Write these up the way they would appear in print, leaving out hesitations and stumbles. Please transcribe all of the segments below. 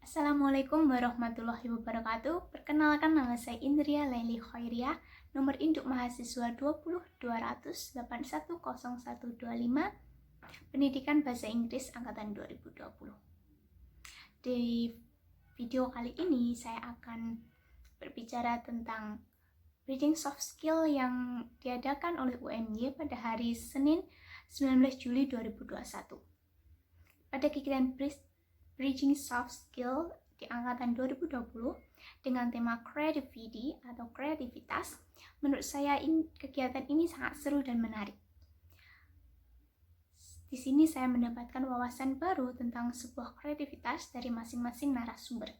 Assalamualaikum warahmatullahi wabarakatuh. Perkenalkan, nama saya Indria Laili Khairiyah. Nomor induk mahasiswa 20 281810125. Pendidikan Bahasa Inggris angkatan 2020. Di video kali ini saya akan berbicara tentang Bridging Soft Skill yang diadakan oleh UMY pada hari Senin 19 Juli 2021. Pada kegiatan Bridging Soft Skill di angkatan 2020 dengan tema Creativity atau kreativitas, menurut saya kegiatan ini sangat seru dan menarik. Di sini saya mendapatkan wawasan baru tentang sebuah kreativitas dari masing-masing narasumber.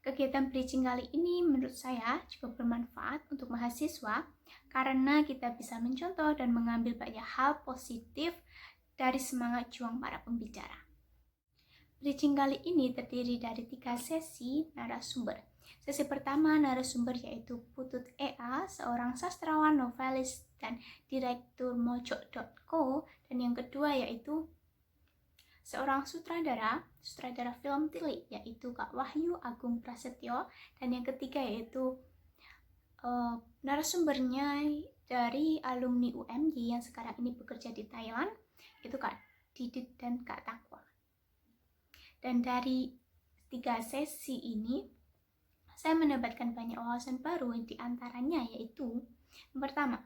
Kegiatan bridging kali ini menurut saya juga bermanfaat untuk mahasiswa karena kita bisa mencontoh dan mengambil banyak hal positif dari semangat juang para pembicara. Bridging kali ini terdiri dari 3 sesi narasumber. Sesi pertama narasumber yaitu Putut EA, seorang sastrawan, novelis, dan direktur Mojok.co, dan yang kedua yaitu seorang sutradara film Tili, yaitu Kak Wahyu Agung Prasetyo, dan yang ketiga yaitu narasumbernya dari alumni UMY yang sekarang ini bekerja di Thailand, itu Kak Didit dan Kak Takwa. Dan dari 3 sesi ini, saya mendapatkan banyak wawasan baru, di antaranya yaitu yang pertama,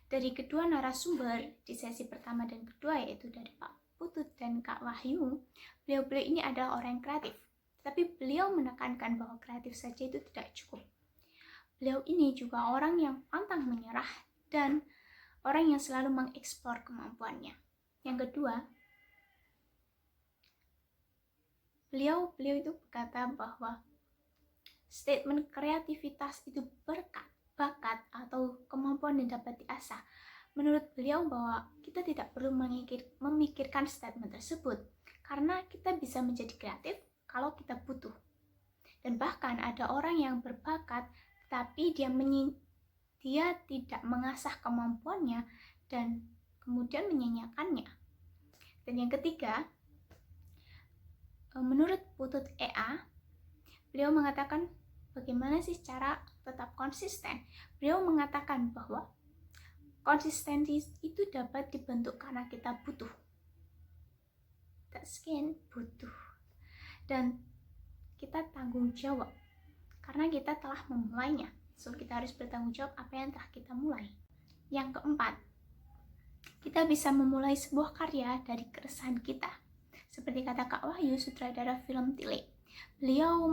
dari kedua narasumber di sesi pertama dan kedua, yaitu dari Pak Putut dan Kak Wahyu, beliau ini adalah orang yang kreatif, tapi beliau menekankan bahwa kreatif saja itu tidak cukup. Beliau ini juga orang yang pantang menyerah dan orang yang selalu mengeksplor kemampuannya. Yang kedua, beliau itu berkata bahwa statement kreativitas itu berkat, bakat, atau kemampuan yang dapat diasah. Menurut beliau bahwa kita tidak perlu memikirkan statement tersebut karena kita bisa menjadi kreatif kalau kita butuh. Dan bahkan ada orang yang berbakat tapi dia tidak mengasah kemampuannya dan kemudian menyanyikannya. Dan yang ketiga, menurut Putut EA, beliau mengatakan bagaimana sih cara tetap konsisten. Beliau mengatakan bahwa konsistensi itu dapat dibentuk karena kita butuh. Butuh. Dan kita tanggung jawab karena kita telah memulainya. So, kita harus bertanggung jawab apa yang telah kita mulai. Yang keempat, kita bisa memulai sebuah karya dari keresahan kita. Seperti kata Kak Wahyu, sutradara film Tili, beliau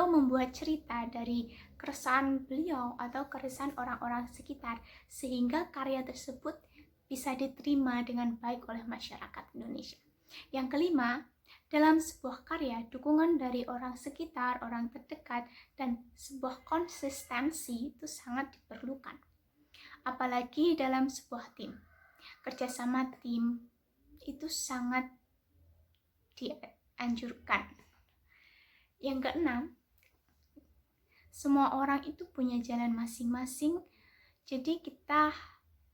membuat cerita dari keresahan beliau atau keresahan orang-orang sekitar, sehingga karya tersebut bisa diterima dengan baik oleh masyarakat Indonesia. Yang kelima, dalam sebuah karya, dukungan dari orang sekitar, orang terdekat, dan sebuah konsistensi itu sangat diperlukan. Apalagi dalam sebuah tim. Kerjasama tim itu sangat dianjurkan. Yang keenam, semua orang itu punya jalan masing-masing, jadi kita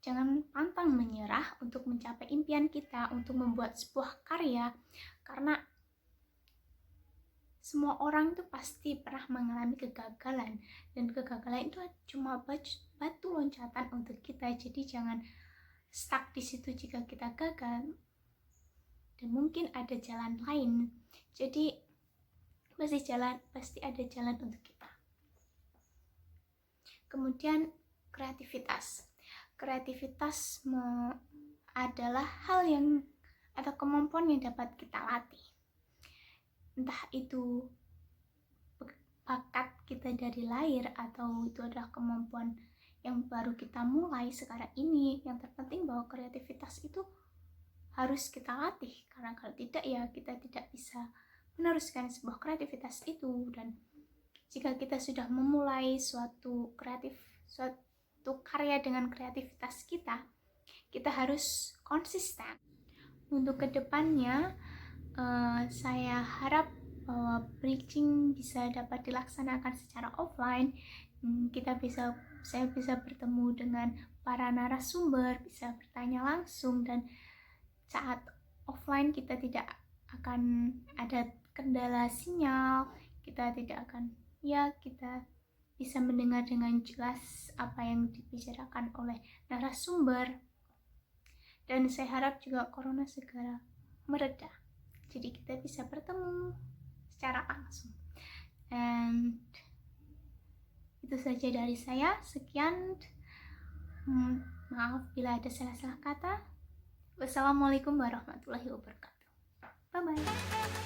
jangan pantang menyerah untuk mencapai impian kita, untuk membuat sebuah karya, karena semua orang itu pasti pernah mengalami kegagalan, dan kegagalan itu cuma batu loncatan untuk kita. Jadi jangan stuck di situ jika kita gagal, dan mungkin ada jalan lain. Jadi pasti ada jalan untuk kita. Kemudian kreativitas adalah hal yang atau kemampuan yang dapat kita latih. Entah itu bakat kita dari lahir atau itu adalah kemampuan yang baru kita mulai sekarang ini. Yang terpenting bahwa kreativitas itu harus kita latih, karena kalau tidak ya kita tidak bisa meneruskan sebuah kreativitas itu. Dan jika kita sudah memulai suatu karya dengan kreativitas kita harus konsisten. Untuk kedepannya, saya harap bahwa bridging bisa dapat dilaksanakan secara offline. Saya bisa bertemu dengan para narasumber, bisa bertanya langsung, dan saat offline kita tidak akan ada kendala sinyal, kita tidak akan, kita bisa mendengar dengan jelas apa yang dibicarakan oleh narasumber. Dan saya harap juga corona segera mereda, jadi kita bisa bertemu secara langsung. And itu saja dari saya. Sekian. Maaf bila ada salah-salah kata. Wassalamualaikum warahmatullahi wabarakatuh. Bye bye.